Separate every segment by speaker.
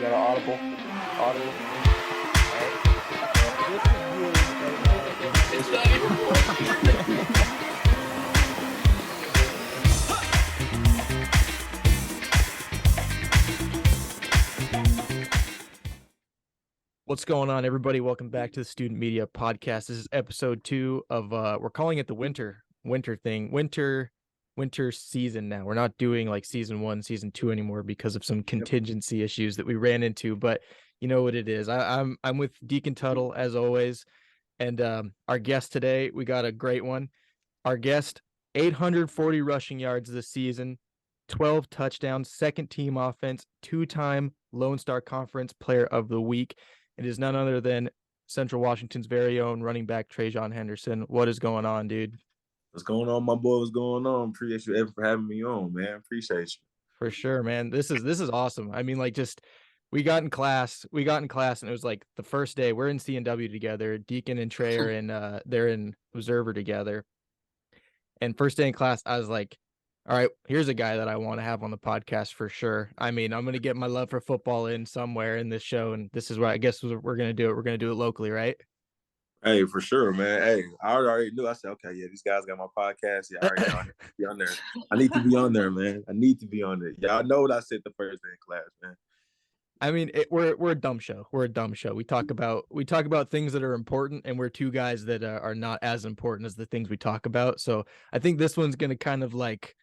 Speaker 1: got an audible. All right.
Speaker 2: It's not
Speaker 3: What's going on, everybody? Welcome back to the Student Media Podcast. This is episode 2 of we're calling it the winter season now. We're not doing like season 1, season 2 anymore because of some contingency issues that we ran into, but you know what it is. I'm with Deacon Tuttle as always, and our guest today, we got a great one. Our guest, 840 rushing yards this season, 12 touchdowns, second team offense, 2-time Lone Star Conference Player of the Week. It is none other than Central Washington's very own running back, Tre'jon Henderson. What is going on, dude?
Speaker 1: What's going on, my boy? What's going on? Appreciate you ever for having me on, man. Appreciate you.
Speaker 3: For sure, man. This is awesome. I mean, like, just we got in class, and it was like the first day we're in CNW together. Deacon and Trey are in they're in Observer together. And first day in class, I was like, all right, here's a guy that I want to have on the podcast for sure. I mean, I'm going to get my love for football in somewhere in this show, and this is what I guess we're going to do it. We're going to do it locally, right?
Speaker 1: Hey, for sure, man. Hey, I already knew. I said, okay, yeah, these guys got my podcast. Yeah, I already know I need to be on there. I need to be on there, man. I need to be on there. Y'all know what I said the first day in class, man.
Speaker 3: I mean, we're a dumb show. We're a dumb show. We talk about things that are important, and we're two guys that are not as important as the things we talk about. So I think this one's going to kind of like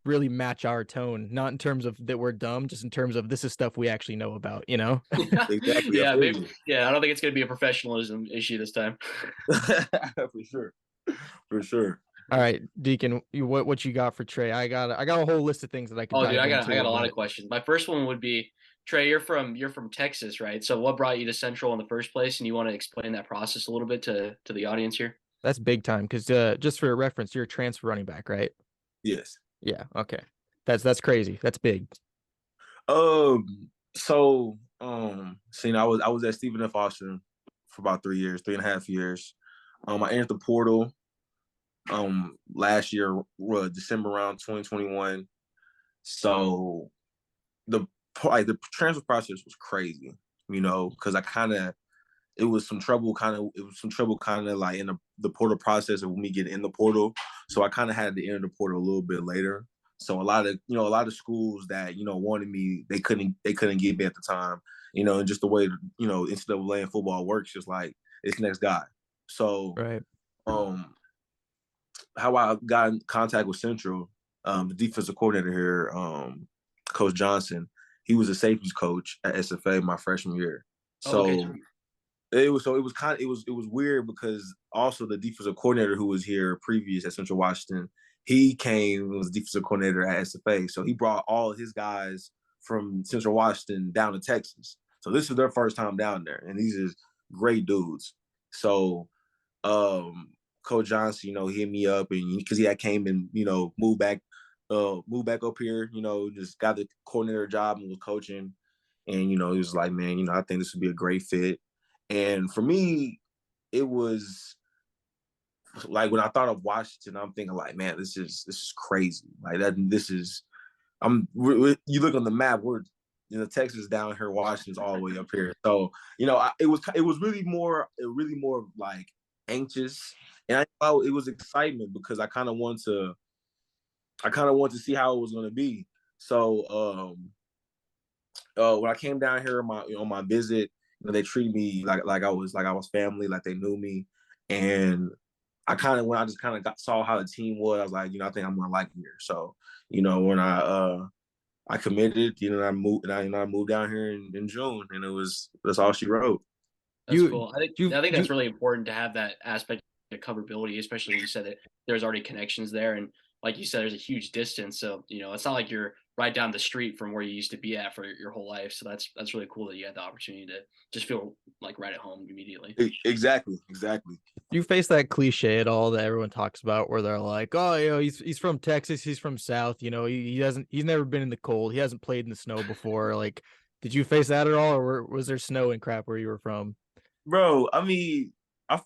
Speaker 3: really match our tone, not in terms of that we're dumb, just in terms of this is stuff we actually know about, you know?
Speaker 1: Exactly.
Speaker 2: Yeah, maybe. Yeah, I don't think it's going to be a professionalism issue this time.
Speaker 1: For sure.
Speaker 3: All right, Deacon, what you got for Trey? I got a whole list of things that I can.
Speaker 2: Oh, dude, I got a lot of questions. My first one would be, Trey, you're from Texas, right? So what brought you to Central in the first place? And you want to explain that process a little bit to the audience here?
Speaker 3: That's big time, because just for reference, you're a transfer running back, right?
Speaker 1: Yes.
Speaker 3: Yeah. Okay. That's crazy. That's big.
Speaker 1: So I was at Stephen F. Austin for about 3.5 years. I entered the portal last year, December around 2021. So the transfer process was crazy, you know, because it was some trouble kind of like in the portal process of me getting in the portal. So I kind of had to enter the portal a little bit later. So a lot of schools that, you know, wanted me, they couldn't get me at the time, you know, and just the way, you know, NCAA and football works, just like it's next guy. So,
Speaker 3: right.
Speaker 1: How I got in contact with Central, the defensive coordinator here, Coach Johnson, he was a safeties coach at SFA my freshman year. So
Speaker 2: okay.
Speaker 1: It was weird because also the defensive coordinator who was here previous at Central Washington, he came and was defensive coordinator at SFA. So he brought all of his guys from Central Washington down to Texas. So this is their first time down there, and these are great dudes. So Coach Johnson, you know, hit me up, and because he had came and, you know, moved back up here, you know, just got the coordinator job and was coaching. And, you know, he was like, man, you know, I think this would be a great fit. And for me, it was like when I thought of Washington, I'm thinking like, man, this is crazy. Like that, you look on the map, we're, you know, Texas down here, Washington's all the way up here. So, you know, it was really more like anxious, and I thought it was excitement because I kind of wanted to see how it was going to be. So, when I came down here on my visit, you know, they treated me like I was family, like they knew me. And when I just saw how the team was, I was like, you know, I think I'm gonna like it here. So, you know, when I committed, you know, I moved down here in June, and that's all she wrote.
Speaker 2: That's cool. I think that's really important to have that aspect of coverability, especially when you said that there's already connections there, and like you said, there's a huge distance. So, you know, it's not like you're right down the street from where you used to be at for your whole life. So that's really cool that you had the opportunity to just feel like right at home immediately.
Speaker 1: Exactly.
Speaker 3: You face that cliche at all that everyone talks about where they're like, oh, you know, he's from Texas, he's from South, you know, he's never been in the cold, he hasn't played in the snow before. Like, did you face that at all, or was there snow and crap where you were from?
Speaker 1: Bro, I mean, I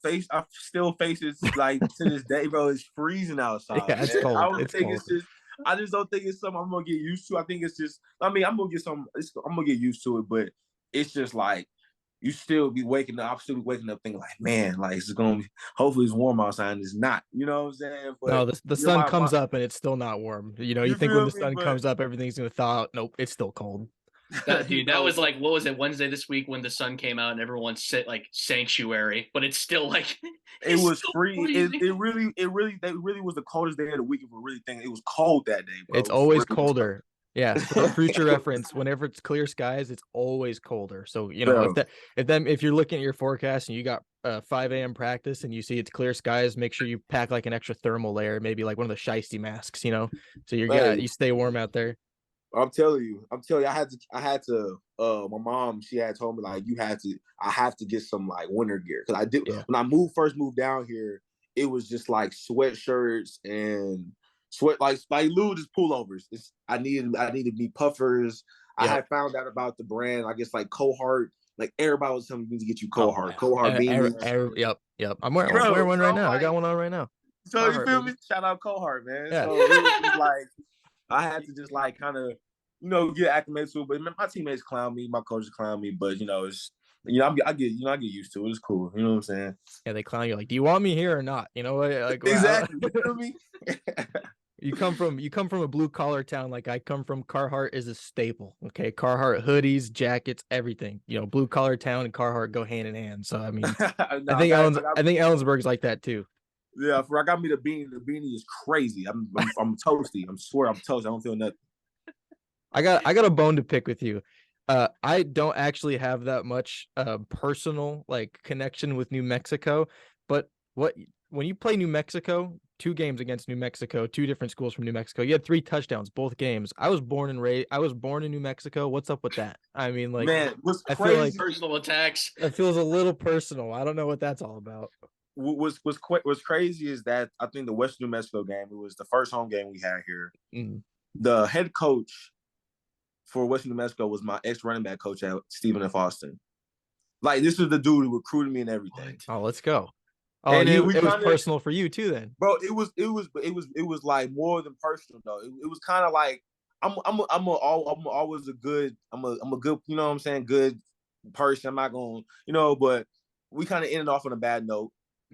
Speaker 1: still face it like to this day, bro. It's freezing outside.
Speaker 3: Yeah, it's cold.
Speaker 1: I just don't think it's something I'm gonna get used to. I think it's just, I mean, I'm gonna get used to it, but it's just like you still be waking up. I'm still be waking up thinking like, man, like it's gonna be. Hopefully it's warm outside. And it's not. You know what I'm saying?
Speaker 3: No,
Speaker 1: But
Speaker 3: the sun comes up and it's still not warm. You
Speaker 1: you
Speaker 3: think when
Speaker 1: feel
Speaker 3: the
Speaker 1: me?
Speaker 3: sun
Speaker 1: But
Speaker 3: comes up, everything's gonna thaw out. Nope, it's still cold.
Speaker 2: That was like, what was it, Wednesday this week when the sun came out and everyone said like sanctuary, but it's still like
Speaker 1: it was
Speaker 2: still
Speaker 1: free.
Speaker 2: freezing.
Speaker 1: It really was the coldest day of the week. If we're really thinking, it was cold that day, bro.
Speaker 3: It's always colder. Yeah, for future reference, whenever it's clear skies, it's always colder. So if you're looking at your forecast and you got 5 a.m. practice and you see it's clear skies, make sure you pack like an extra thermal layer, maybe like one of the shiesty masks, so you stay warm out there.
Speaker 1: I'm telling you, I had to. My mom, she had told me like I have to get some like winter gear because I did when I first moved down here, it was just like sweatshirts and like little just pullovers. I needed me puffers. I had found out about the brand. I guess like Cohort. Like everybody was telling me to get you Cohort. Cohort beanies.
Speaker 3: Yep. I'm wearing one right now. I got one on right now.
Speaker 1: So Cohort, you feel me? Shout out Cohort, man.
Speaker 3: Yeah.
Speaker 1: So it was just like I had to just like kind of get acclimated to it. But my teammates clown me, my coaches clown me. But it's I get used to it. It's cool. You know what I'm saying?
Speaker 3: Yeah, they clown you like, do you want me here or not? Like
Speaker 1: exactly. You feel me?
Speaker 3: You come from a blue collar town like I come from. Carhartt is a staple. Okay, Carhartt hoodies, jackets, everything. Blue collar town and Carhartt go hand in hand. So I mean, I think Ellensburg's like that too.
Speaker 1: Yeah, I got me the beanie. The beanie is crazy. I'm toasty. I swear I'm toasty. I don't feel nothing.
Speaker 3: I got a bone to pick with you. I don't actually have that much personal like connection with New Mexico, but when you play New Mexico, 2 games against New Mexico, 2 different schools from New Mexico, you had 3 touchdowns both games. I was born in New Mexico. What's up with that? I mean, like,
Speaker 1: man, what's crazy?
Speaker 2: I feel like personal attacks.
Speaker 3: It feels a little personal. I don't know what that's all about.
Speaker 1: What's crazy is that I think the West New Mexico game, it was the first home game we had here.
Speaker 3: Mm.
Speaker 1: The head coach for West New Mexico was my ex running back coach at Stephen F. Austin. Like, this is the dude who recruited me and everything.
Speaker 3: Oh, let's go. Oh, and it was personal for you too, then,
Speaker 1: bro. It was like more than personal though. It was kind of like I'm always a good you know what I'm saying, good person. I'm not gonna but we kind of ended off on a bad note.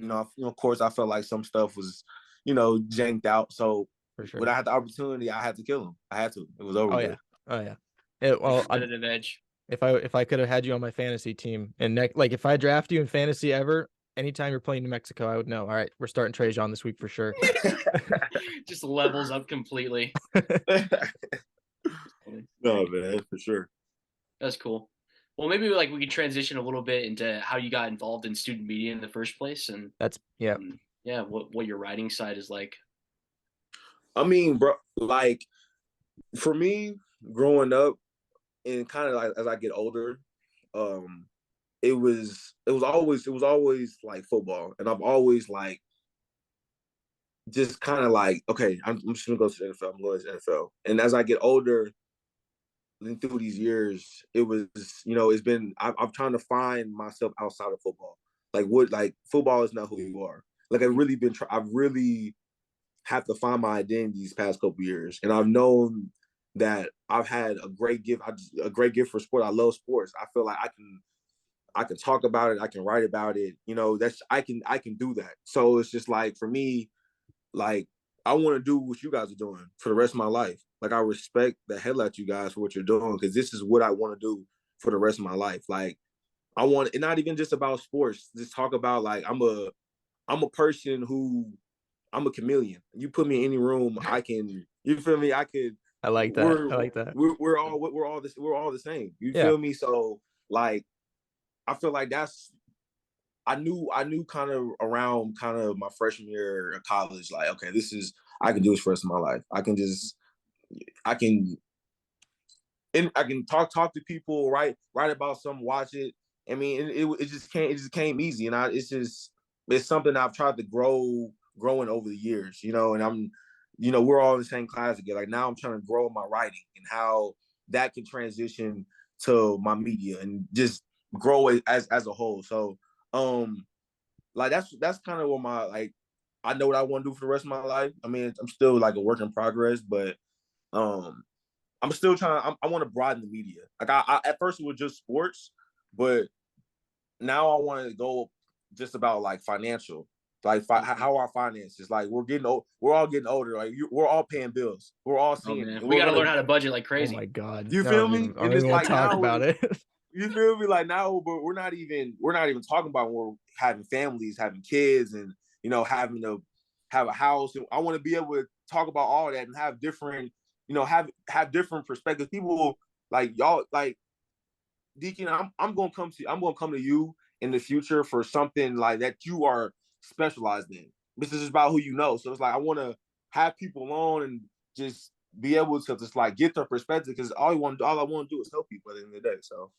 Speaker 1: Of course, I felt like some stuff was janked out. So
Speaker 3: for sure,
Speaker 1: when I had the opportunity, I had to kill him. I had to. It was over.
Speaker 3: Oh yeah.
Speaker 2: Competitive edge.
Speaker 3: If I could have had you on my fantasy team and like if I draft you in fantasy ever, anytime you're playing New Mexico, I would know. All right, we're starting Tre'jon this week for sure.
Speaker 2: Just levels up completely.
Speaker 1: No, man, for sure.
Speaker 2: That's cool. Well, maybe we could transition a little bit into how you got involved in student media in the first place, and what your writing side is like.
Speaker 1: I mean, bro, like for me, growing up, and kind of like as I get older, it was always like football, and I've always like just kind of like, okay, I'm just gonna go to the NFL. I'm going to the NFL, and as I get older, through these years, it was it's been I'm trying to find myself outside of football. Like football is not who you are. Like I've really have to find my identity these past couple years, and I've known that I've had a great gift for sport. I love sports. I feel like I can talk about it. I can write about it. I can do that. So it's just like, for me, like, I want to do what you guys are doing for the rest of my life. Like, I respect the hell out you guys for what you're doing, because this is what I want to do for the rest of my life. Like, I want, and not even just about sports. Just talk about like I'm a person who, I'm a chameleon. You put me in any room, I can. You feel me? I could.
Speaker 3: I like that.
Speaker 1: We're all the same. You feel me? So like, I feel like I knew kind of around kind of my freshman year of college, like, okay, I can do this for the rest of my life. I can talk to people, write about something, watch it. I mean, it just came easy, and it's something I've tried to growing over the years, and I'm, we're all in the same class together. Like, now I'm trying to grow my writing and how that can transition to my media and just grow it as a whole. So, like, that's kind of what I know what I want to do for the rest of my life. I mean, I'm still like a work in progress, but I'm still trying. I want to broaden the media. Like I at first it was just sports, but now I want to go just about like financial, like how our finances. Like we're all getting older. Like we're all paying bills. We're all
Speaker 2: Oh
Speaker 1: seeing it.
Speaker 2: man,
Speaker 1: And
Speaker 2: we
Speaker 1: we're
Speaker 2: got to learn
Speaker 1: gonna.
Speaker 2: how to budget like
Speaker 3: Oh
Speaker 2: crazy.
Speaker 3: my God.
Speaker 1: You feel me?
Speaker 3: I don't
Speaker 1: And it's
Speaker 3: even want
Speaker 1: like
Speaker 3: to talk
Speaker 1: now,
Speaker 3: about it.
Speaker 1: you feel me? Like now, but we're not even talking about when we're having families, having kids, and having to have a house. And I want to be able to talk about all that and have different, have different perspectives. People like y'all, like Deacon. I'm gonna come to you in the future for something like that you are specialized in. This is about who you know. So it's like I want to have people on and just be able to just like get their perspective, because all I want to do is help people at the end of the day. So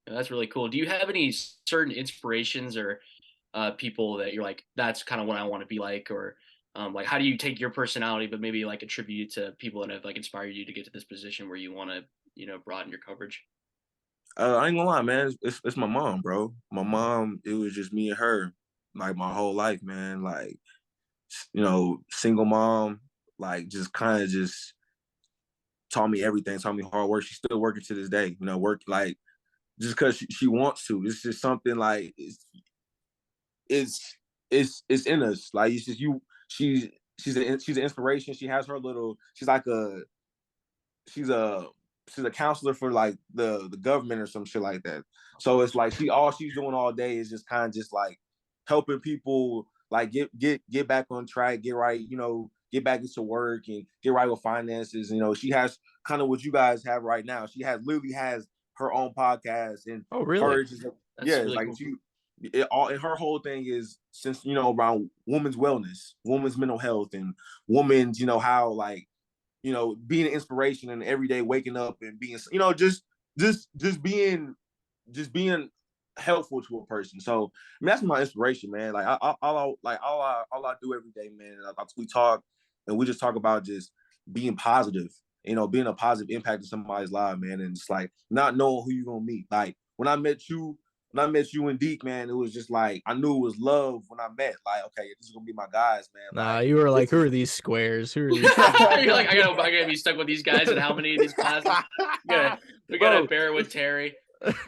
Speaker 2: That's really cool. Do you have any certain inspirations or people that you're like, that's kind of what I want to be like, or like how do you take your personality but maybe like attribute it to people that have like inspired you to get to this position where you want to broaden your coverage?
Speaker 1: I ain't gonna lie, man. It's my mom, bro. My mom. It was just me and her, like my whole life, man. Like single mom, like just kind of just taught me everything. Taught me hard work. She's still working to this day. Work like just because she wants to. It's just something like it's in us. Like it's just you. She's an inspiration. She has her little. She's a she's a counselor for like the government or some shit like that. So it's like all she's doing all day is just kind of just like helping people like get back on track, get right, get back into work and get right with finances. She has kind of what you guys have right now. She literally has her own podcast, and
Speaker 3: Oh, really?
Speaker 1: her just
Speaker 2: That's really
Speaker 1: like
Speaker 2: cool.
Speaker 1: and her whole thing is since around women's wellness, women's mental health, and women's how like being an inspiration and every day waking up and being just being helpful to a person. So I mean, that's my inspiration, man. Like all I do every day, man. We talk and we just talk about just being positive, being a positive impact in somebody's life, man. And it's like not knowing who you're gonna meet. Like when I met you and Deke, man, it was just like I knew it was love when I met. Like, okay, this is gonna be my guys, man.
Speaker 3: Nah,
Speaker 1: Like
Speaker 3: you were like, who are these squares? Who are these?
Speaker 2: You're like, I gotta be stuck with these guys and how many of these classes? We gotta bear with Terry.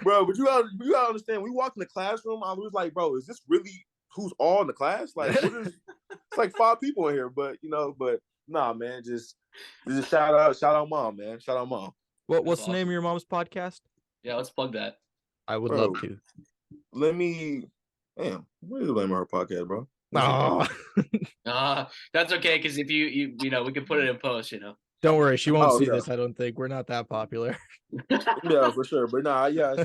Speaker 1: Bro, but you gotta understand. We walked in the classroom. I was like, bro, is this really who's all in the class? Like, it's like 5 people in here, but nah, man, just shout out, mom, man, shout out, mom.
Speaker 3: What's the name of your mom's podcast?
Speaker 2: Yeah, let's plug that.
Speaker 3: I would love to.
Speaker 1: Let me. Damn, what is the name of her podcast, bro?
Speaker 3: Oh.
Speaker 2: That's okay, because if you we can put it in post.
Speaker 3: Don't worry, she won't see this. I don't think we're not that popular.
Speaker 1: Yeah, for sure. But nah, yeah,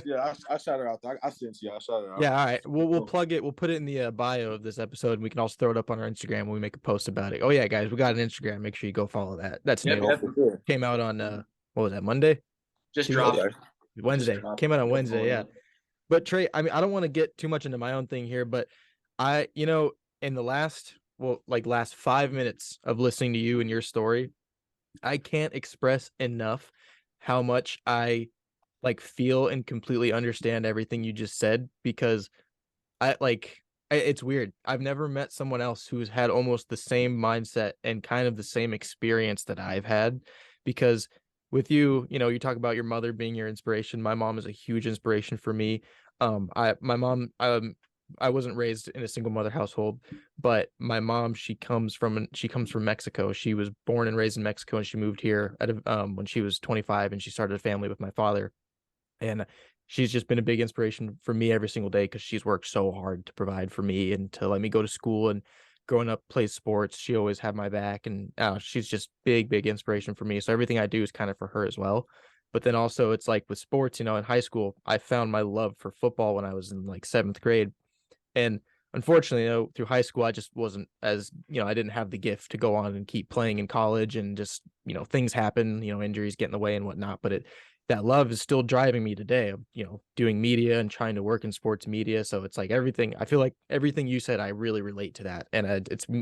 Speaker 1: I shout her out. I sent you. I shout her out.
Speaker 3: Yeah, all right. We'll plug it. We'll put it in the bio of this episode, and we can also throw it up on our Instagram when we make a post about it. Oh yeah, guys, we got an Instagram. Make sure you go follow that. That's new.
Speaker 1: Sure.
Speaker 3: Came out on what was that, Monday?
Speaker 2: Just dropped.
Speaker 3: Wednesday. Came out on Wednesday. Yeah. But Trey, I mean, I don't want to get too much into my own thing here, but I, in the last 5 minutes of listening to you and your story, I can't express enough how much I feel and completely understand everything you just said, because it's weird. I've never met someone else who's had almost the same mindset and kind of the same experience that I've had, because with you, you talk about your mother being your inspiration. My mom is a huge inspiration for me. I wasn't raised in a single mother household, but my mom, she comes from Mexico. She was born and raised in Mexico, and she moved here when she was 25, and she started a family with my father. And she's just been a big inspiration for me every single day, because she's worked so hard to provide for me and to let me go to school. And growing up, play sports, she always had my back, and she's just big inspiration for me. So everything I do is kind of for her as well. But then also it's like with sports, in high school, I found my love for football when I was in 7th grade. And unfortunately, through high school, I just wasn't as, I didn't have the gift to go on and keep playing in college, and just, things happen, injuries get in the way and whatnot. But that love is still driving me today, doing media and trying to work in sports media. So it's like I feel like everything you said, I really relate to that. And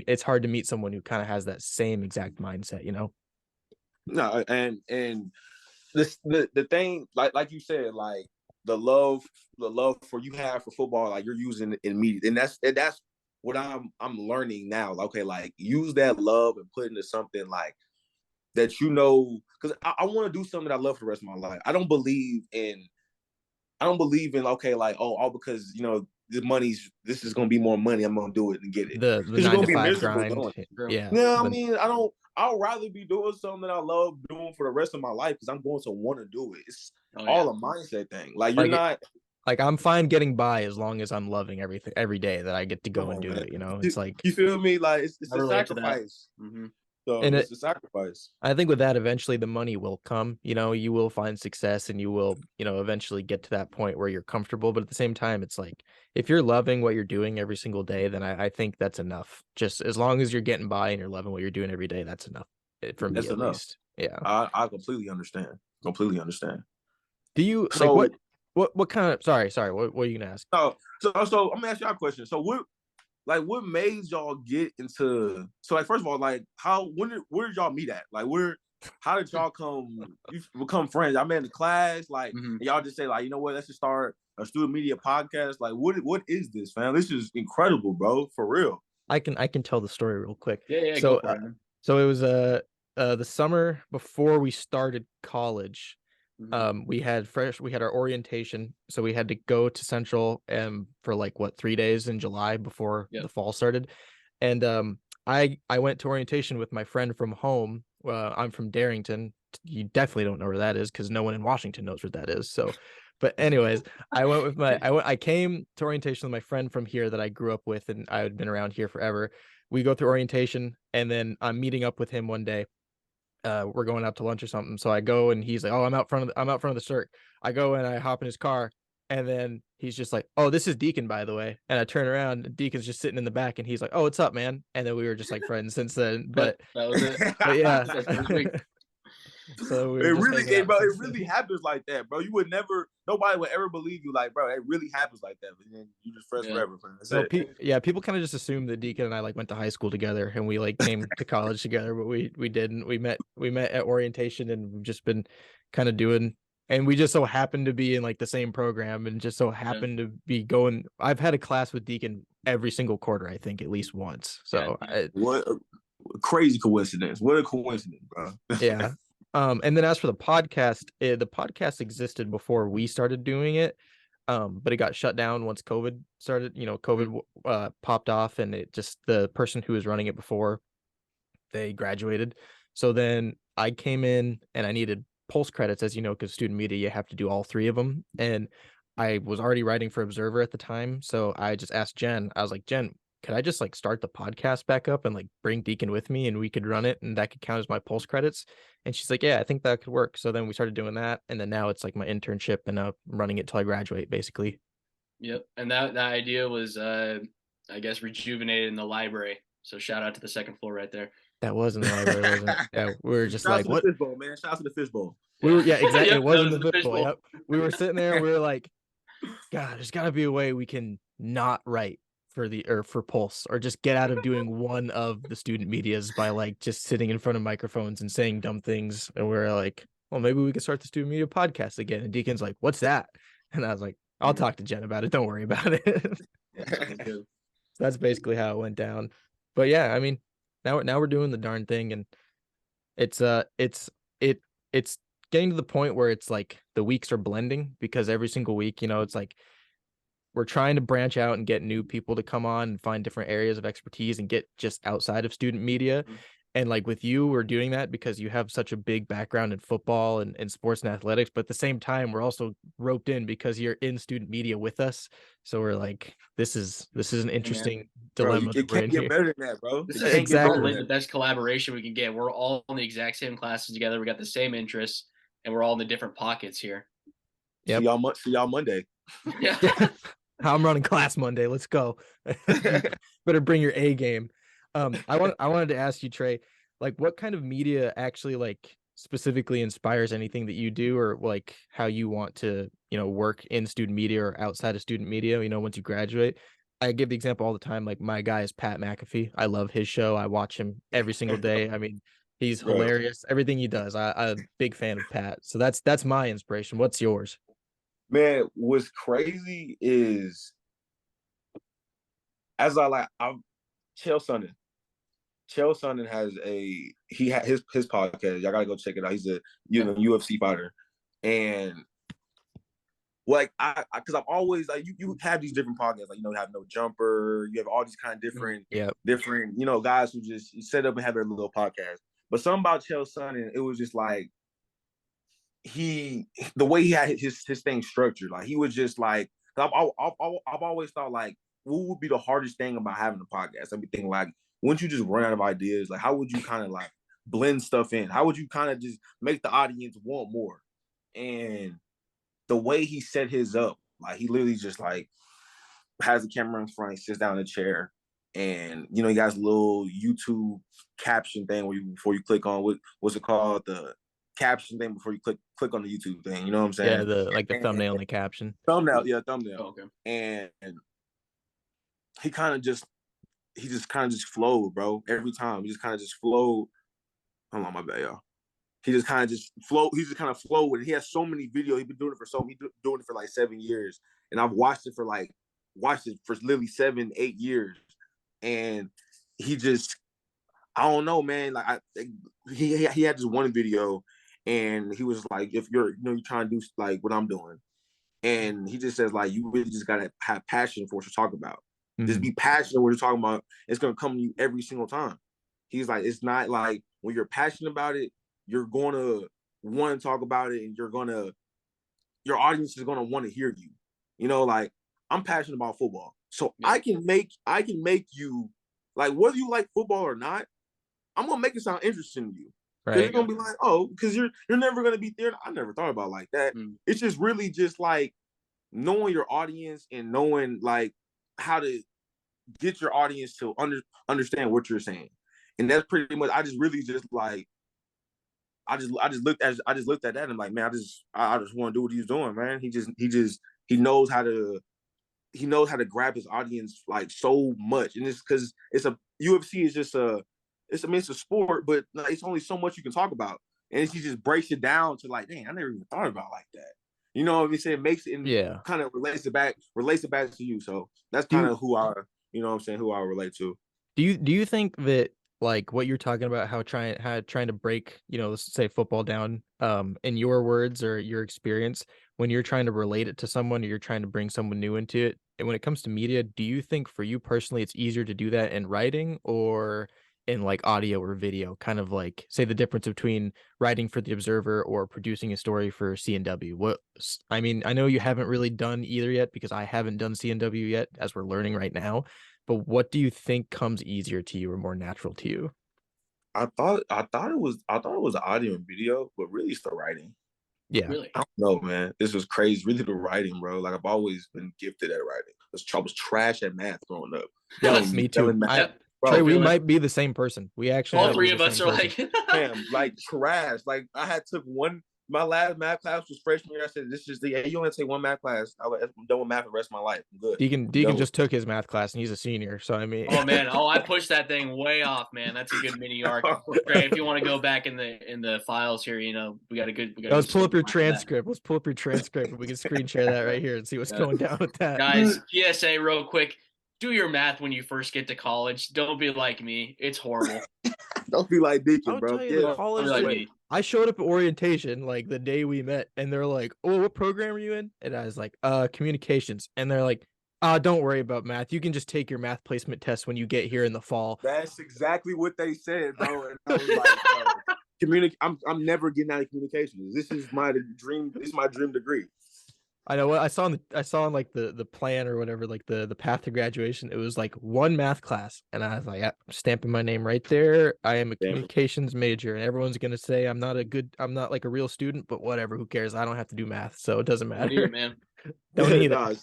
Speaker 3: it's hard to meet someone who kind of has that same exact mindset,
Speaker 1: No, and the thing, like you said, like the love for you have for football, like you're using in media, and that's what I'm learning now. Okay, like use that love and put into something like that, because I want to do something that I love for the rest of my life. I don't believe in okay, like, all because this is gonna be more money, I'm gonna do it and get it.
Speaker 3: The
Speaker 1: Because you're
Speaker 3: 9
Speaker 1: gonna
Speaker 3: to
Speaker 1: be
Speaker 3: 5
Speaker 1: miserable
Speaker 3: grind.
Speaker 1: doing it.
Speaker 3: Yeah.
Speaker 1: Yeah, I mean, I'd rather be doing something that I love doing for the rest of my life because I'm going to want to do it. It's all a mindset thing. Like, you're not
Speaker 3: like, I'm fine getting by as long as I'm loving everything every day that I get to go and do it. It's like,
Speaker 1: you feel me? Like, it's a sacrifice. So
Speaker 3: and
Speaker 1: it's a sacrifice.
Speaker 3: I think with that, eventually the money will come. You will find success, and you will, eventually get to that point where you're comfortable. But at the same time, it's like, if you're loving what you're doing every single day, then I think that's enough. Just as long as you're getting by and you're loving what you're doing every day, that's enough for me, at least. Yeah.
Speaker 1: I completely understand.
Speaker 3: Do you
Speaker 1: So
Speaker 3: like what kind of sorry, what are you gonna ask?
Speaker 1: so I'm gonna ask y'all a question. So what made y'all get into, so like, first of all, like, where did y'all meet at? Like, how did y'all become friends? I met in the class, like, and y'all just say, like, you know what, let's just start a student media podcast. Like, what is this, fam? This is incredible, bro, for real.
Speaker 3: I can tell the story real quick.
Speaker 2: Yeah,
Speaker 3: So
Speaker 2: go for it.
Speaker 3: so it was the summer before we started college. We had our orientation, so we had to go to Central for like 3 days in July before the fall started. And I went to orientation with my friend from home. I'm from Darrington. You definitely don't know where that is because no one in Washington knows where that is. So, but anyways, I came to orientation with my friend from here that I grew up with, and I had been around here forever. We go through orientation, and then I'm meeting up with him one day. We're going out to lunch or something. So I go, and he's like, "Oh, I'm out front of the circ." I go and I hop in his car, and then he's just like, "Oh, this is Deacon, by the way." And I turn around, and Deacon's just sitting in the back, and he's like, "Oh, what's up, man?" And then we were just like friends since then. But
Speaker 2: that was it.
Speaker 3: But yeah. So we were
Speaker 1: it really happens like that, bro. Nobody would ever believe you, like, bro, it really happens like that. But then you just friends forever, man.
Speaker 3: So people kind of just assume that Deacon and I like went to high school together and we like came to college together, but we didn't. We met at orientation, and we've just been kind of doing, and we just so happened to be in like the same program, and just so happened to be going. I've had a class with Deacon every single quarter, I think, at least once. So
Speaker 1: what a crazy coincidence! What a coincidence, bro.
Speaker 3: Yeah. And then as for the podcast existed before we started doing it, but it got shut down once COVID started. COVID popped off, and the person who was running it before, they graduated. So then I came in, and I needed Pulse credits, as you know, because student media, you have to do all 3 of them. And I was already writing for Observer at the time, so I just asked Jen. I was like, "Jen, could I just like start the podcast back up and like bring Deacon with me, and we could run it, and that could count as my Pulse credits?" And she's like, "Yeah, I think that could work." So then we started doing that, and then now it's like my internship, and I'm running it till I graduate, basically.
Speaker 2: Yep, and that idea was, I guess, rejuvenated in the library. So shout out to the second floor right there.
Speaker 3: That was in the library, wasn't it? Yeah, we were just like, "What?"
Speaker 1: Fishbowl, man. Shout out to the fishbowl.
Speaker 3: Yeah, exactly.
Speaker 2: Yep,
Speaker 3: it wasn't the
Speaker 2: fishbowl.
Speaker 3: Yep. We were sitting there, and we were like, "God, there's got to be a way we can not write for Pulse, or just get out of doing one of the student medias by like just sitting in front of microphones and saying dumb things." And we're like, "Well, maybe we could start the student media podcast again." And Deacon's like, "What's that?" And I was like, "I'll talk to Jen about it. Don't worry about it." So that's basically how it went down. But yeah, I mean, now we're doing the darn thing, and it's getting to the point where it's like the weeks are blending, because every single week, it's like we're trying to branch out and get new people to come on and find different areas of expertise and get just outside of student media. And like with you, we're doing that because you have such a big background in football and sports and athletics. But at the same time, we're also roped in because you're in student media with us. So we're like, this is an interesting dilemma.
Speaker 1: Bro, it can't get better than that, bro.
Speaker 3: Exactly.
Speaker 2: The best collaboration we can get. We're all in the exact same classes together. We got the same interests, and we're all in the different pockets here.
Speaker 3: Yep.
Speaker 1: See y'all Monday.
Speaker 2: Yeah.
Speaker 3: I'm running class Monday. Let's go. Better bring your A game. I wanted to ask you, Trey, like, what kind of media actually like specifically inspires anything that you do, or like how you want to, work in student media or outside of student media, once you graduate. I give the example all the time. Like, my guy is Pat McAfee. I love his show. I watch him every single day. I mean, he's hilarious. Everything he does. I'm a big fan of Pat. So that's my inspiration. What's yours?
Speaker 1: Man, what's crazy is, as I'm Chael Sonnen. Chael Sonnen has his podcast. Y'all gotta go check it out. He's a UFC fighter, and like because I'm always like you have these different podcasts, like you have No Jumper, you have all these kind of different guys who just set up and have their little podcast. But something about Chael Sonnen, it was just like the way he had his thing structured, like he was just like I've always thought like what would be the hardest thing about having a podcast? I'd be thinking like, wouldn't you just run out of ideas? Like how would you kind of like blend stuff in? How would you kind of just make the audience want more? And the way he set his up, like he literally just like has the camera in front, sits down in a chair, and he got a little YouTube caption thing where before you click on what's it called, the caption thing before you click on the YouTube thing. You know what I'm saying?
Speaker 3: Yeah, the thumbnail and the caption.
Speaker 1: Thumbnail.
Speaker 2: Oh, okay.
Speaker 1: And he just kind of flowed, bro. Every time he just kind of just flowed. Hold on, my bad, y'all. He just kind of flowed. He just kind of flowed with it. He has so many videos. He's been doing it for like 7 years, and I've watched it for literally 7-8 years. And he just, I don't know, man. Like he had this one video, and he was like, if you're trying to do like what I'm doing, and he just says like, you really just gotta have passion for what you're talking about. Mm-hmm. Just be passionate what you're talking about. It's gonna come to you every single time. He's like, it's not like when you're passionate about it, you're going to want to talk about it, and your audience is going to want to hear you. Like I'm passionate about football, so I can make you, like, whether you like football or not, I'm going to make it sound interesting to you. Right. You're going to be like, oh, because you're never going to be there. I never thought about it like that. It's just really just like knowing your audience and knowing like how to get your audience to understand what you're saying. And that's pretty much, I just really just like, I just looked at that and I'm like, man, I just want to do what he's doing, man. He knows how to grab his audience like so much. And it's because UFC is just it's a sport, but it's only so much you can talk about. And he just breaks it down to like, dang, I never even thought about it like that. You know what I'm saying? It makes it kind of relates it back to you. So that's kind of who I relate to.
Speaker 3: Do you think that like what you're talking about, how trying to break, let's say football down, in your words or your experience, when you're trying to relate it to someone or you're trying to bring someone new into it, and when it comes to media, do you think for you personally it's easier to do that in writing or in like audio or video? Kind of like say the difference between writing for the Observer or producing a story for CNW. I know you haven't really done either yet because I haven't done CNW yet, as we're learning right now. But what do you think comes easier to you or more natural to you?
Speaker 1: I thought it was audio and video, but really it's the writing.
Speaker 3: Yeah.
Speaker 2: Really?
Speaker 1: I don't know, man. This was crazy. Really the writing, bro. Like I've always been gifted at writing. I was trash at math growing up.
Speaker 3: Yeah, me too. Trey, we might be the same person. We actually
Speaker 2: all three of us are like
Speaker 1: man, like trash. Like I had took my last math class was freshman year. I said, this is you only take one math class. I'm done with math the rest of my life. I'm good.
Speaker 3: Deacon just took his math class and he's a senior. So I mean,
Speaker 2: oh man, I pushed that thing way off, man. That's a good mini arc. Great. If you want to go back in the files here, we got a good.
Speaker 3: Let's pull up your transcript. Let's pull up your transcript. We can screen share that right here and see what's going down with that.
Speaker 2: Guys, PSA real quick. Do your math when you first get to college. Don't be like me. It's horrible.
Speaker 1: Don't be like Deacon, bro.
Speaker 3: I showed up at orientation like the day we met, and they're like, "Oh, what program are you in?" And I was like, communications." And they're like, don't worry about math. You can just take your math placement test when you get here in the fall."
Speaker 1: That's exactly what they said, bro. And I was like, I'm never getting out of communications. This is my dream. This is my dream degree.
Speaker 3: I know what I saw in like the plan or whatever, like the path to graduation. It was like one math class, and I was like, I'm stamping my name right there. I am a communications major, and everyone's gonna say I'm not like a real student, but whatever, who cares? I don't have to do math, so it doesn't matter.
Speaker 2: Don't need it, man.
Speaker 3: Don't need it.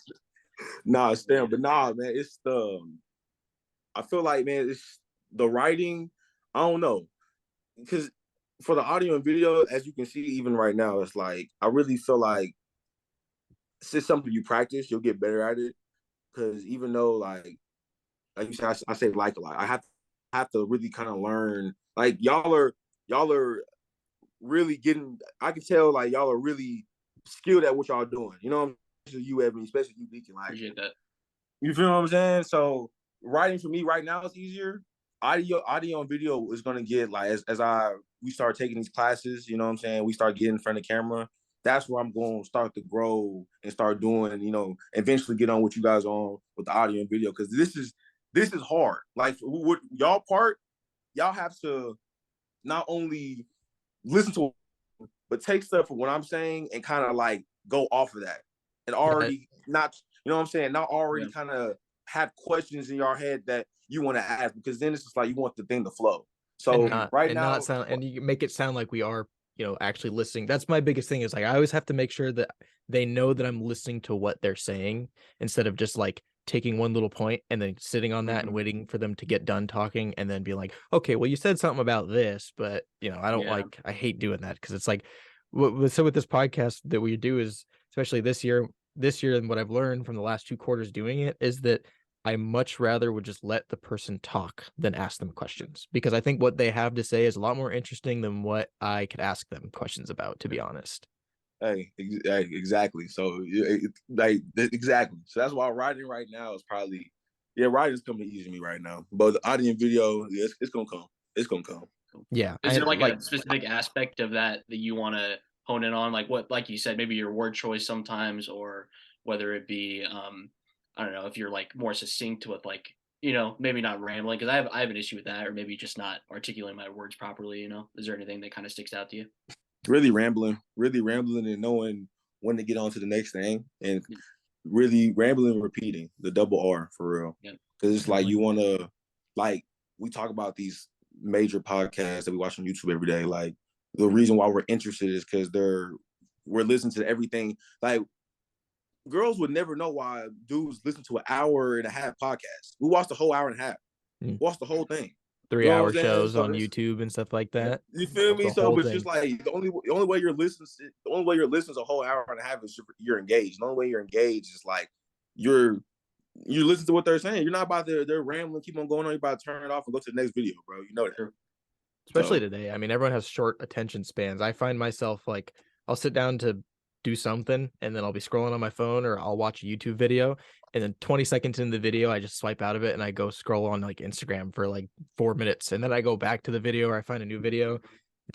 Speaker 1: Nah, stamp, but nah, man. It's I feel like, man, it's the writing. I don't know, because for the audio and video, as you can see, even right now, it's like I really feel like. It's something you practice, you'll get better at it. Because even though, like you said, I say like a lot. I have to really kind of learn. Like y'all are really getting. I can tell like y'all are really skilled at what y'all doing. You know, especially you, Evan, especially you, Deacon. Like,
Speaker 2: appreciate that.
Speaker 1: You feel what I'm saying? So writing for me right now is easier. audio and video is gonna get like as we start taking these classes, you know what I'm saying? We start getting in front of the camera. That's where I'm going to start to grow and start doing, eventually get on what you guys on with the audio and video, because this is hard. Like what y'all have to not only listen to, but take stuff from what I'm saying and kind of like go off of that, and already not, you know what I'm saying, not already kind of have questions in your head that you want to ask, because then it's just like you want the thing to flow. So
Speaker 3: and you make it sound like we are, actually listening. That's my biggest thing, is like I always have to make sure that they know that I'm listening to what they're saying, instead of just like taking one little point and then sitting on that and waiting for them to get done talking and then be like, okay, well, you said something about this, but I hate doing that, because it's like so with this podcast that we do is, especially this year, and what I've learned from the last 2 quarters doing it, is that I much rather would just let the person talk than ask them questions, because I think what they have to say is a lot more interesting than what I could ask them questions about, to be honest.
Speaker 1: Hey, exactly. So exactly. So that's why writing right now is probably, writing's coming easy to me right now. But the audio and video, it's gonna come. It's gonna come.
Speaker 3: Yeah.
Speaker 2: Is there like a specific aspect of that you want to hone in on? Like what, like you said, maybe your word choice sometimes, or whether it be, I don't know, if you're like more succinct with like, maybe not rambling, because I have an issue with that, or maybe just not articulating my words properly. Is there anything that kind of sticks out to you?
Speaker 1: Really rambling and knowing when to get on to the next thing, and really rambling and repeating the double R for real. Because it's like you want to, like, we talk about these major podcasts that we watch on YouTube every day. Like, the reason why we're interested is because we're listening to everything. Like, girls would never know why dudes listen to an hour and a half podcast. We watched the whole hour and a half. Watched the whole thing.
Speaker 3: 3-hour shows on YouTube and stuff like that.
Speaker 1: You feel me? So it's just like the only way you're listening to a whole hour and a half is you're engaged. The only way you're engaged is like you listen to what they're saying. You're not about they're rambling, keep on going on. You're about to turn it off and go to the next video, bro. You know that.
Speaker 3: Especially today. I mean, everyone has short attention spans. I find myself like I'll sit down to do something and then I'll be scrolling on my phone, or I'll watch a YouTube video, and then 20 seconds in the video I just swipe out of it and I go scroll on like Instagram for like 4 minutes, and then I go back to the video, or I find a new video.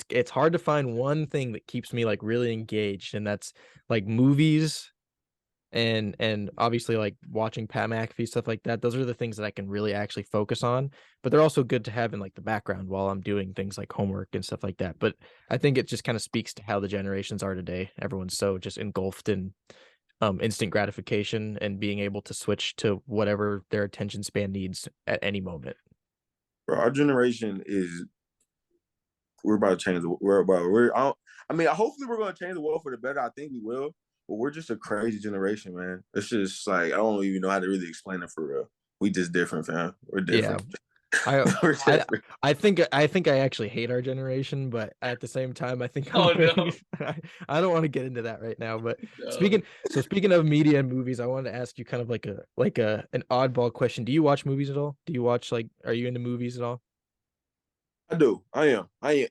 Speaker 3: It's hard to find one thing that keeps me like really engaged, and that's like movies and obviously like watching Pat McAfee, stuff like that. Those are the things that I can really actually focus on, but they're also good to have in like the background while I'm doing things like homework and stuff like that. But I think it just kind of speaks to how the generations are today. Everyone's so just engulfed in instant gratification and being able to switch to whatever their attention span needs at any moment.
Speaker 1: Bro, our generation we're about to change hopefully we're going to change the world for the better. I think we will. But we're just a crazy generation, man. It's just like I don't even know how to really explain it for real. We just different, fam. We're different.
Speaker 3: Yeah. I think I actually hate our generation, but at the same time, I think I don't want to get into that right now. But speaking of media and movies, I wanted to ask you kind of like an oddball question. Do you watch movies at all? Do you watch are you into movies at all?
Speaker 1: I do. I am. I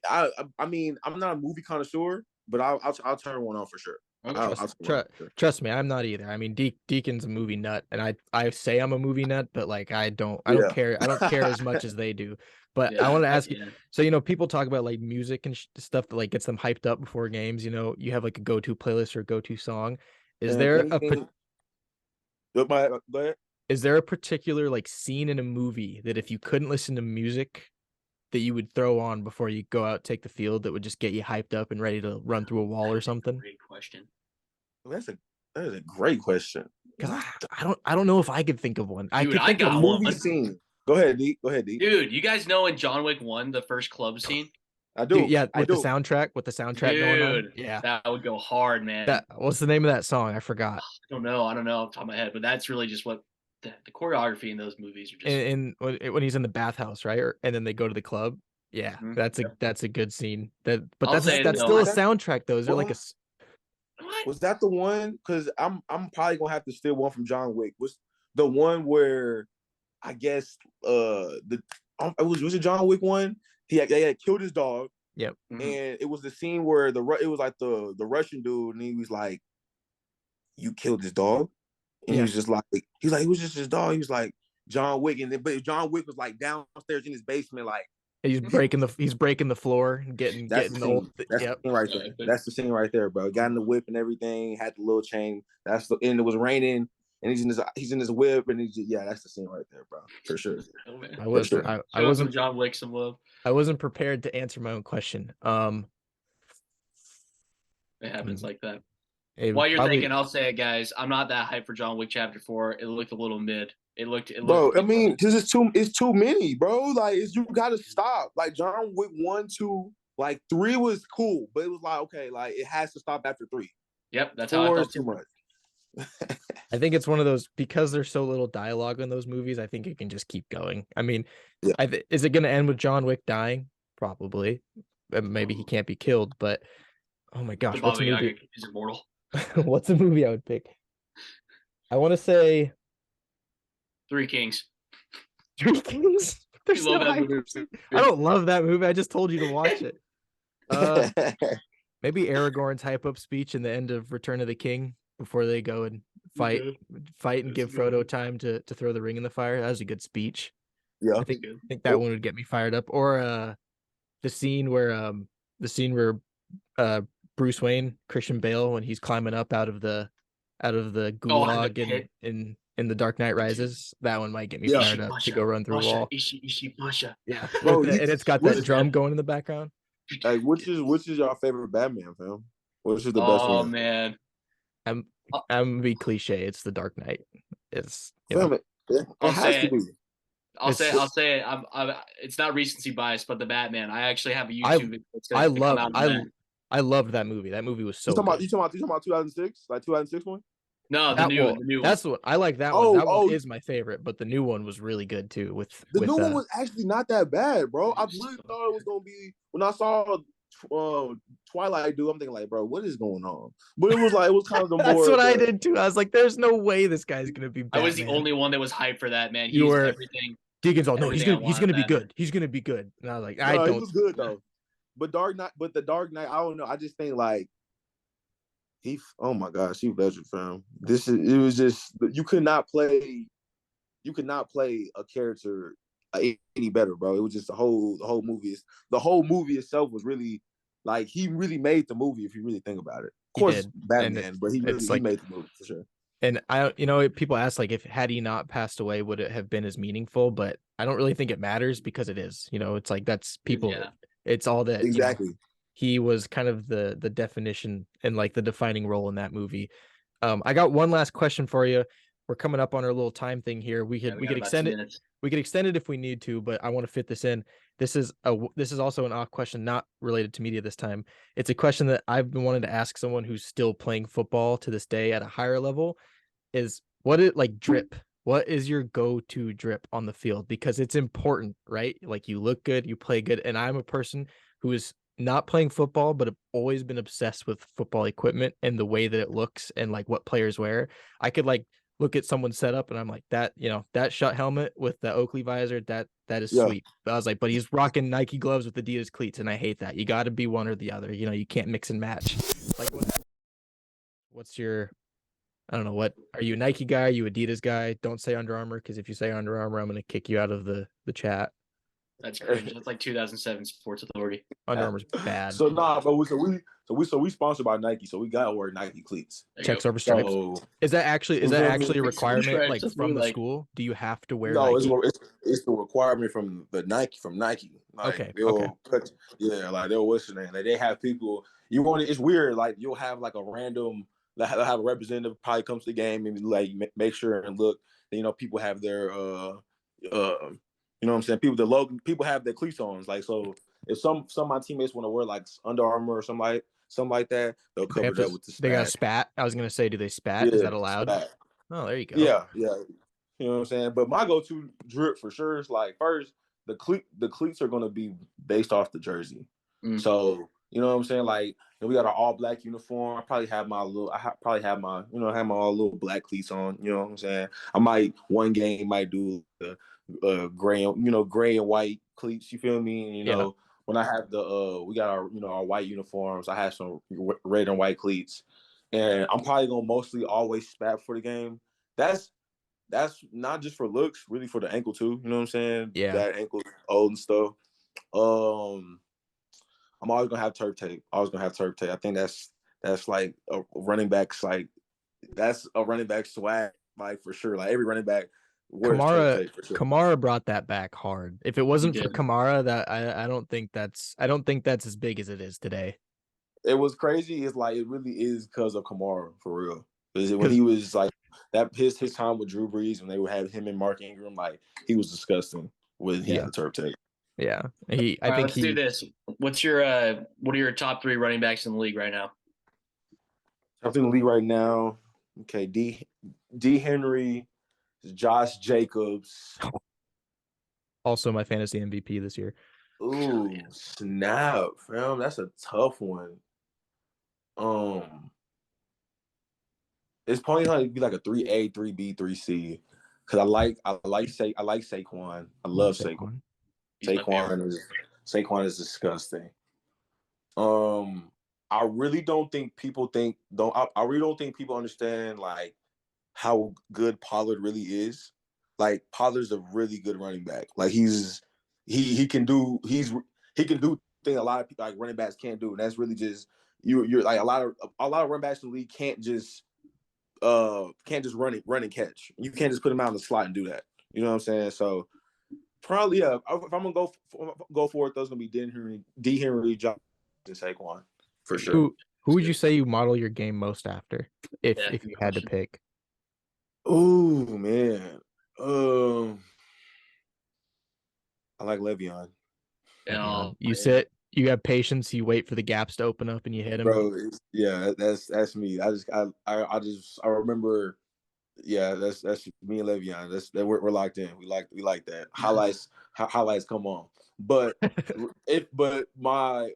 Speaker 1: mean, I'm not a movie connoisseur, but I'll turn one on for sure.
Speaker 3: Trust me, I'm not either. I mean, Deacon's a movie nut, and I say I'm a movie nut, but like I don't care. I don't care as much as they do. But I want to ask you. So people talk about like music and stuff that like gets them hyped up before games. You have like a go-to playlist or a go-to song. Is there a particular like scene in a movie that if you couldn't listen to music, that you would throw on before you go out, take the field, that would just get you hyped up and ready to run through a wall or something?
Speaker 2: Great question.
Speaker 1: That is a great question.
Speaker 3: Because I don't know if I could think of one.
Speaker 2: Dude,
Speaker 3: I
Speaker 2: got
Speaker 1: a movie scene. Go ahead, D.
Speaker 2: Dude, you guys know in John Wick 1, the first club scene?
Speaker 1: I do.
Speaker 3: Dude, yeah, with the soundtrack going on. Yeah,
Speaker 2: that would go hard, man.
Speaker 3: What's the name of that song? I forgot.
Speaker 2: I don't know off the top of my head, but that's really just what the choreography in those movies are just.
Speaker 3: And when he's in the bathhouse, right? And then they go to the club. Yeah, that's a good scene. That's still a soundtrack though. Is there like a?
Speaker 2: What?
Speaker 1: Was that the one? Because I'm probably gonna have to steal one from John Wick. Was the one where I guess was it John Wick one? He had killed his dog.
Speaker 3: Yep.
Speaker 1: And it was the scene where it was like the Russian dude, and he was like, "You killed his dog," and he was just like, it was just his dog. He was like, John Wick, but John Wick was like downstairs in his basement, like
Speaker 3: he's breaking the floor and getting
Speaker 1: that's the
Speaker 3: old.
Speaker 1: scene. That's the scene right there. That's the scene right there, bro. Got in the whip and everything, had the little chain. And it was raining, and he's in his whip, and that's the scene right there, bro, for sure.
Speaker 2: Oh, man.
Speaker 3: I wasn't
Speaker 2: John Wick some love.
Speaker 3: I wasn't prepared to answer my own question.
Speaker 2: It happens like that.
Speaker 3: While
Speaker 2: you're thinking, I'll say it, guys. I'm not that hyped for John Wick Chapter 4. It looked a little mid. It looked.
Speaker 1: Bro, I mean, because it's too many, bro. Like, you gotta stop. Like, John Wick 1, 2, like 3 was cool, but it was like, okay, like it has to stop after 3.
Speaker 2: Yep, that's how I felt.
Speaker 1: Too much.
Speaker 3: I think it's one of those, because there's so little dialogue in those movies. I think it can just keep going. I mean, is it going to end with John Wick dying? Probably. Maybe he can't be killed, but oh my gosh, what's a movie?
Speaker 2: He's immortal.
Speaker 3: What's a movie I would pick? I want to say
Speaker 2: Three Kings.
Speaker 3: Three Kings. There's no I don't love that movie. I just told you to watch it. Maybe Aragorn's hype up speech in the end of Return of the King before they go and fight and give Frodo time to throw the ring in the fire. That was a good speech.
Speaker 1: Yeah,
Speaker 3: I think that one would get me fired up. Or the scene where Bruce Wayne, Christian Bale, when he's climbing up out of the gulag in The Dark Knight Rises. That one might get me fired up to go run through a wall. Yeah, bro, and it's got that drum going in the background.
Speaker 1: Like, which is your favorite Batman film? Which is the best one?
Speaker 2: Oh man,
Speaker 3: I'm gonna be cliche. It's The Dark Knight. It's
Speaker 1: it has to be.
Speaker 2: I'll say it. I'm it's not recency bias, but the Batman. I actually have a YouTube video.
Speaker 3: I loved that movie. That movie was so good.
Speaker 1: You talking about 2006? Like 2006 one?
Speaker 2: No, the new one.
Speaker 3: That's what I like. That one. That one is my favorite, but the new one was really good too.
Speaker 1: The new one was actually not that bad, bro. I really thought it was gonna be. When I saw Twilight do, I'm thinking like, bro, what is going on? But it was kind of the more.
Speaker 3: That's what I did too. I was like, there's no way this guy's gonna be Batman.
Speaker 2: I was the only one that was hyped for that, man. He's everything.
Speaker 3: Deacon's all, no, he's gonna be good. He's gonna be good. And I was like, I don't.
Speaker 1: He was good though. But the Dark Knight, I don't know. I just think like oh my gosh, he veteran fam. It was just, you could not play a character any better, bro. It was just the whole movie itself was really like, he really made the movie if you really think about it. Of course, Batman, but he made the movie for sure.
Speaker 3: And people ask like, if had he not passed away, would it have been as meaningful? But I don't really think it matters, because it is. It's like, that's people. Yeah. It's all that
Speaker 1: exactly.
Speaker 3: He was kind of the definition and like the defining role in that movie. I got one last question for you. We're coming up on our little time thing here. We could extend it. We could extend it if we need to, but I want to fit this in. This is also an off question, not related to media this time. It's a question that I've been wanting to ask someone who's still playing football to this day at a higher level. Is drip? What is your go-to drip on the field? Because it's important, right? Like, you look good, you play good. And I'm a person who is not playing football, but I've always been obsessed with football equipment and the way that it looks and like what players wear. I could like look at someone's setup and I'm like, that shut helmet with the Oakley visor, that is sweet. But I was like, but he's rocking Nike gloves with Adidas cleats, and I hate that. You got to be one or the other. You can't mix and match. Like, what's your, I don't know, what are you, a Nike guy? Are you Adidas guy? Don't say Under Armour, because if you say Under Armour, I'm gonna kick you out of the chat.
Speaker 2: That's cringe. That's like 2007 Sports Authority.
Speaker 3: Under Armour's bad.
Speaker 1: So but we sponsored by Nike, so we gotta wear Nike cleats.
Speaker 3: Checks over stripes. So, is that actually a requirement like from the school? Do you have to wear?
Speaker 1: No,
Speaker 3: Nike?
Speaker 1: it's the requirement from Nike. Like,
Speaker 3: okay.
Speaker 1: They'll what's the name? Like, they have people. It's weird. Like, you'll have like a random. They'll have a representative probably comes to the game and like make sure and look. People have their you know what I'm saying? People have their cleats on. Like, so if some of my teammates want to wear like Under Armour or something like that, they'll cover that with the spat.
Speaker 3: They got a spat. I was gonna say, do they spat?
Speaker 1: Yeah,
Speaker 3: is that allowed?
Speaker 1: Spat.
Speaker 3: Oh, there you go.
Speaker 1: Yeah. You know what I'm saying? But my go-to drip for sure is like, first, the cleats are gonna be based off the jersey. Mm-hmm. So, you know what I'm saying? Like, we got an all black uniform. I probably have my all little black cleats on. You know what I'm saying? I might one game might do the gray and white cleats. You feel me? When I have we got our white uniforms. I have some red and white cleats, and I'm probably gonna mostly always spat for the game. That's that's not just for looks, really for the ankle too. You know what I'm saying?
Speaker 3: Yeah.
Speaker 1: That ankle old and stuff. I'm always gonna have turf tape. I think that's like a running back's like that's a running back swag, like for sure. Like every running back wears turf tape for sure.
Speaker 3: Kamara brought that back hard. If it wasn't for Kamara, that I don't think that's as big as it is today.
Speaker 1: It was crazy. It's like it really is because of Kamara for real. Because when he was like that, his time with Drew Brees when they would have him and Mark Ingram, like he was disgusting when he had the turf tape.
Speaker 3: Yeah,
Speaker 2: let's do this. What are your top 3 running backs in the league right now?
Speaker 1: Top 3 in the league right now. Okay, D Henry, Josh Jacobs.
Speaker 3: Also my fantasy MVP this year.
Speaker 1: Ooh, snap, fam. That's a tough one. It's probably gonna be like a 3A, 3B, 3C. Cause I like Saquon. I love Saquon. Saquon is disgusting. I really don't think people understand like how good Pollard really is. Like Pollard's a really good running back. Like he can do things a lot of people like running backs can't do. And that's really just you're like a lot of running backs in the league can't just run and catch. You can't just put him out in the slot and do that. You know what I'm saying? So probably if I'm gonna go for it, those gonna be D Henry, Josh, and Saquon for sure.
Speaker 3: Who would you say you model your game most after if you had to pick?
Speaker 1: Oh man, I like Le'Veon.
Speaker 3: You have patience. You wait for the gaps to open up and you hit him.
Speaker 1: Bro, that's me. I remember. Yeah, that's me and Le'Veon. We're locked in. We like that. Highlights come on. But my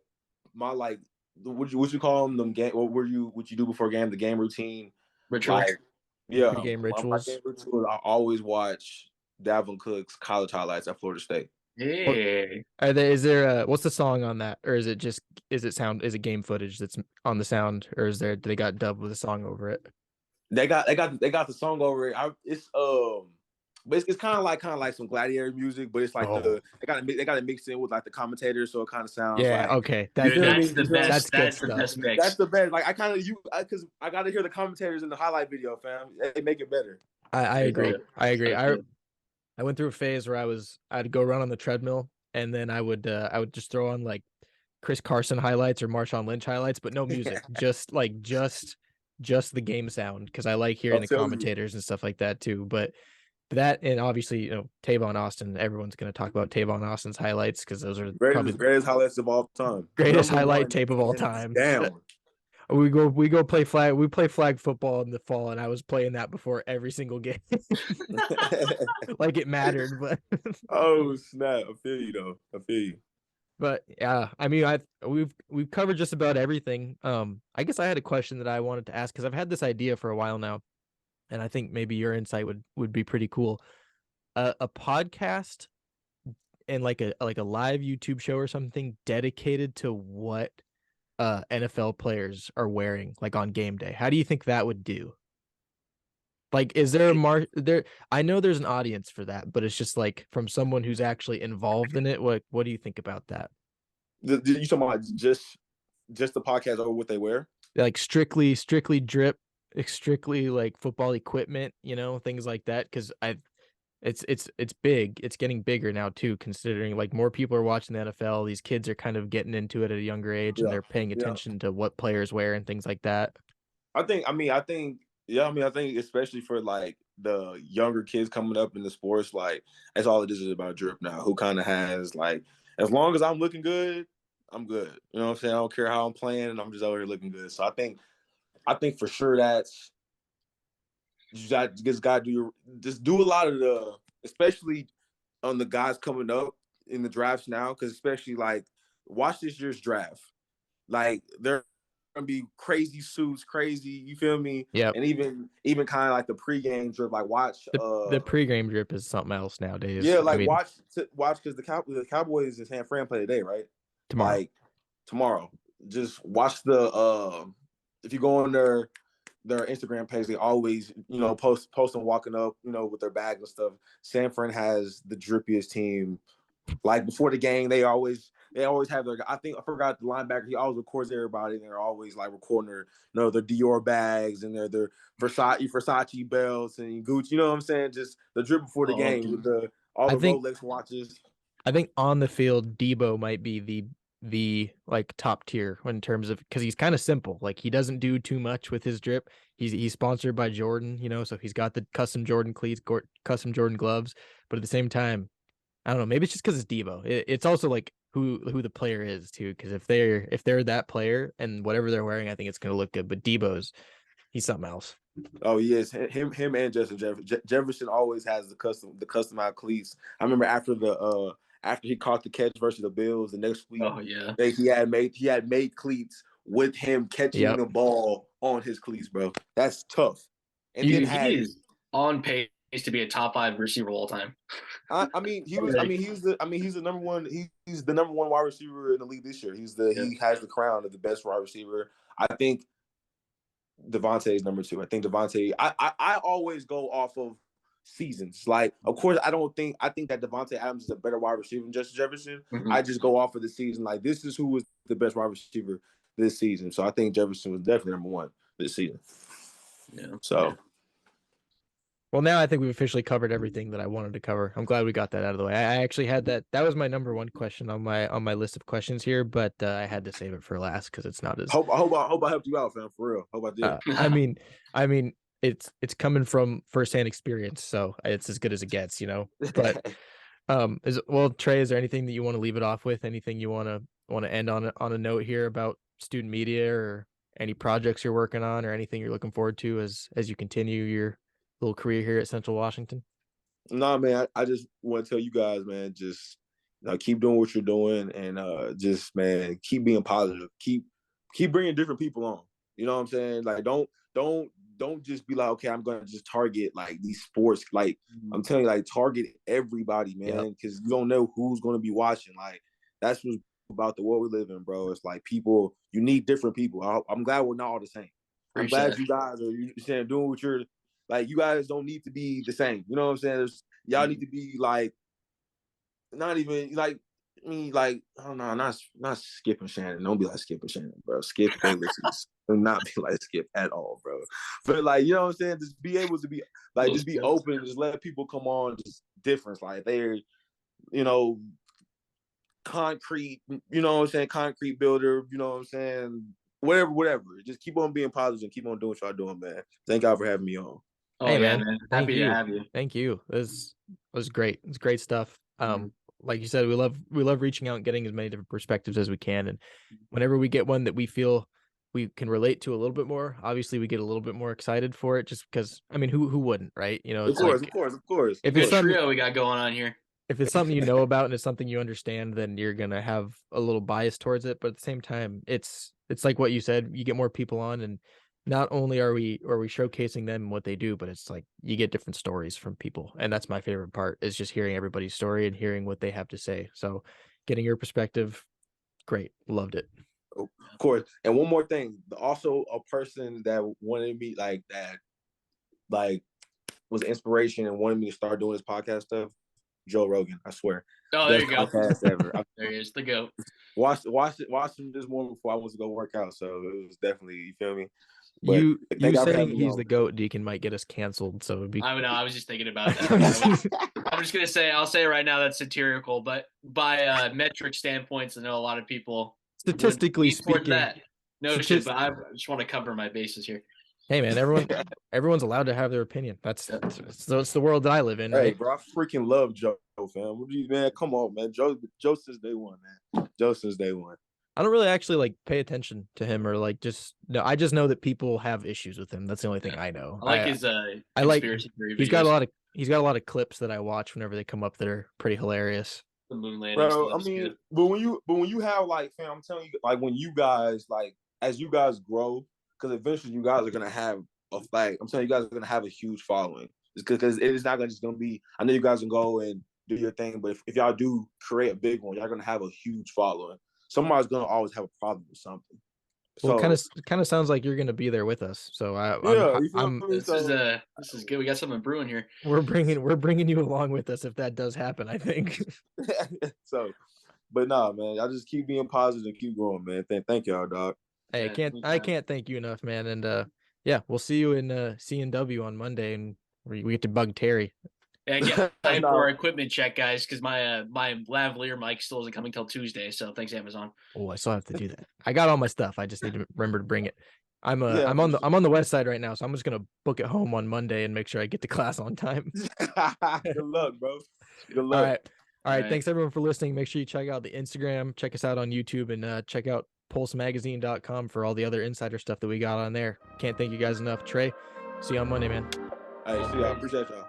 Speaker 1: like what you call them game? What you do before game? The game routine.
Speaker 2: Rituals.
Speaker 1: Like, yeah,
Speaker 3: game rituals.
Speaker 1: My game rituals. I always watch Dalvin Cook's college highlights at Florida State.
Speaker 2: Hey.
Speaker 3: Is there what's the song on that, or is it game footage that's on the sound, or do they got dubbed with a song over it?
Speaker 1: They got the song over it. But it's kind of like some gladiator music, but it's like they got to mix in with like the commentators, so it kind of sounds like
Speaker 3: okay.
Speaker 2: That's the best. That's the best mix.
Speaker 1: That's the best. Like because I got to hear the commentators in the highlight video, fam. They make it better.
Speaker 3: I agree. I went through a phase where I'd go run on the treadmill, and then I would just throw on like Chris Carson highlights or Marshawn Lynch highlights, but no music, just the game sound, because I like hearing the commentators and stuff like that too. But that, and obviously, Tavon Austin, everyone's going to talk about Tavon Austin's highlights because those are probably the
Speaker 1: greatest highlights of all time.
Speaker 3: Greatest highlight tape of all time.
Speaker 1: Down.
Speaker 3: We go play flag. We play flag football in the fall, and I was playing that before every single game, like it mattered. But
Speaker 1: oh snap! I feel you though. I feel you.
Speaker 3: But yeah, I mean, we've covered just about everything. I guess I had a question that I wanted to ask because I've had this idea for a while now, and I think maybe your insight would be pretty cool. A podcast and like a live YouTube show or something dedicated to what NFL players are wearing, like on game day. How do you think that would do? Like, is there there? I know there's an audience for that, but it's just like from someone who's actually involved in it. What do you think about that?
Speaker 1: You talking about just the podcast over what they wear?
Speaker 3: Like strictly drip, strictly like football equipment, things like that. Because it's big. It's getting bigger now too, considering like more people are watching the NFL. These kids are kind of getting into it at a younger age, and they're paying attention to what players wear and things like that.
Speaker 1: I think especially for like the younger kids coming up in the sports, like that's all it is about drip now. Who kind of has like, as long as I'm looking good, I'm good. You know what I'm saying? I don't care how I'm playing, and I'm just over here looking good. So I think for sure that's you just got to do a lot of the, especially on the guys coming up in the drafts now, because especially like watch this year's draft, like they're gonna be crazy suits, crazy. You feel me?
Speaker 3: Yeah.
Speaker 1: And even kind of like the pregame drip, like watch
Speaker 3: the pregame drip is something else nowadays.
Speaker 1: Yeah, like watch because the Cowboys and San Fran play today, right?
Speaker 3: Tomorrow.
Speaker 1: Like tomorrow. Just watch the if you go on their their Instagram page, they always, post them walking up, with their bags and stuff. San Fran has the drippiest team. Like before the game, they always have their. I forgot the linebacker. He always records everybody, and they're always like recording their Dior bags and their Versace belts and Gucci. You know what I'm saying? Just the drip before the game with all the Rolex watches.
Speaker 3: I think on the field, Debo might be the like top tier in terms of, because he's kind of simple. Like he doesn't do too much with his drip. He's sponsored by Jordan, so he's got the custom Jordan cleats, custom Jordan gloves, but at the same time, I don't know, maybe it's just because it's Debo. It's also like who the player is too, because if they're that player and whatever they're wearing, I think it's gonna look good. But he's something else.
Speaker 1: Oh yes, him and Justin Jefferson. Jefferson always has the customized cleats. I remember after he caught the catch versus the Bills, the next week, he had made cleats with him catching the ball on his cleats, bro. That's tough. And
Speaker 2: he is on pace to be a top 5 receiver of all time.
Speaker 1: He's the number one. He's the number one wide receiver in the league this year. He has the crown of the best wide receiver. I think Devontae is number 2. I think Devontae. I always go off of seasons. Like, of course, I think that Devontae Adams is a better wide receiver than Justin Jefferson. Mm-hmm. I just go off of the season. Like, this is who was the best wide receiver this season. So I think Jefferson was definitely number 1 this season.
Speaker 2: Yeah.
Speaker 1: So.
Speaker 3: Well, now I think we've officially covered everything that I wanted to cover. I'm glad we got that out of the way. I actually had that was my number 1 question on my list of questions here, but I had to save it for last because it's not as.
Speaker 1: I hope I helped you out, fam. For real. Hope I did.
Speaker 3: I mean, it's coming from firsthand experience, so it's as good as it gets, But Trey, is there anything that you want to leave it off with? Anything you want to end on a note here about student media, or any projects you're working on, or anything you're looking forward to as you continue your little career here at Central Washington?
Speaker 1: No, man, I just want to tell you guys, man, just keep doing what you're doing, and just, man, keep being positive. Keep bringing different people on. You know what I'm saying? Like, don't just be like, okay, I'm going to just target like these sports. Like, I'm telling you, like, target everybody, man, because you don't know who's going to be watching. Like, that's what's about the world we live in, bro. It's like you need different people. I'm glad we're not all the same. I'm glad you guys are doing what you're. Like, you guys don't need to be the same. You know what I'm saying? Y'all need to be like, not even like, I don't know, not Skip and Shannon. Don't be like Skip and Shannon, bro. Skip Bayless do not be like Skip at all, bro. But like, you know what I'm saying? Just be able to be like, just be open, just let people come on, just difference. Like, they're, concrete, you know what I'm saying? Concrete builder, you know what I'm saying? Whatever. Just keep on being positive and keep on doing what y'all doing, man. Thank God for having me on.
Speaker 2: Oh, hey, man. Happy to have you.
Speaker 3: Thank you. This was great. It's great stuff. Like you said, we love reaching out and getting as many different perspectives as we can. And whenever we get one that we feel we can relate to a little bit more, obviously we get a little bit more excited for it, just because, who wouldn't, right?
Speaker 1: Of course.
Speaker 3: If
Speaker 2: it's something trio we got going on here.
Speaker 3: If it's something you know about and it's something you understand, then you're going to have a little bias towards it. But at the same time, it's like what you said, you get more people on, and not only are we showcasing them and what they do, but it's like you get different stories from people. And that's my favorite part, is just hearing everybody's story and hearing what they have to say. So getting your perspective, great. Loved it.
Speaker 1: Of course. And one more thing, also a person that wanted me like was inspiration and wanted me to start doing this podcast stuff, Joe Rogan, I swear.
Speaker 2: Oh, there you go.
Speaker 1: Podcast ever.
Speaker 2: There he is, the GOAT.
Speaker 1: Watched him this morning before I went to go work out. So it was definitely, you feel me?
Speaker 3: But you saying he's the GOAT, Deacon, might get us canceled. So it'd be.
Speaker 2: I know. I was just thinking about that. I'm just gonna say. I'll say it right now. That's satirical, but by metric standpoints, I know a lot of people.
Speaker 3: Statistically speaking,
Speaker 2: that. No shit. But I just want to cover my bases here.
Speaker 3: Hey man, everyone's allowed to have their opinion. That's the world that I live in.
Speaker 1: Hey,
Speaker 3: right?
Speaker 1: Bro, I freaking love Joe, fam. Man, come on, man. Joe since day one, man. Joe since day one.
Speaker 3: I don't really actually pay attention to him, or I just know that people have issues with him. That's the only thing I know.
Speaker 2: I like his conspiracy theory videos.
Speaker 3: He's got a lot of clips that I watch whenever they come up that are pretty hilarious.
Speaker 2: The moon landing.
Speaker 1: Bro, but when you have I'm telling you, when you guys as you guys grow, because eventually you guys are gonna have I'm telling you guys are gonna have a huge following. Because it is not just gonna be. I know you guys can go and do your thing, but if y'all do create a big one, y'all gonna have a huge following. Somebody's gonna always have a problem with something.
Speaker 3: Well,
Speaker 1: So
Speaker 3: it kind of sounds like you're gonna be there with us. So
Speaker 1: yeah, you feel me?
Speaker 2: This is good. We got something brewing here.
Speaker 3: we're bringing you along with us if that does happen, I think.
Speaker 1: So, but nah, man, I just keep being positive and keep going, man. Thank y'all, dog.
Speaker 3: Hey, I can't thank you enough, man. And yeah, we'll see you in CNW on Monday, and we get to bug Terry.
Speaker 2: Yeah, get time for our equipment check, guys, because my lavalier mic still isn't coming till Tuesday. So thanks, Amazon.
Speaker 3: Oh, I still have to do that. I got all my stuff. I just need to remember to bring it. I'm
Speaker 1: Yeah,
Speaker 3: I'm on the west side right now, so I'm just gonna book it home on Monday and make sure I get to class on time.
Speaker 1: Good luck, bro. Good luck.
Speaker 3: All right. Thanks everyone for listening. Make sure you check out the Instagram, check us out on YouTube, and check out pulsemagazine.com for all the other insider stuff that we got on there. Can't thank you guys enough. Trey, see you on Monday, man.
Speaker 1: Hey, see y'all. Appreciate y'all.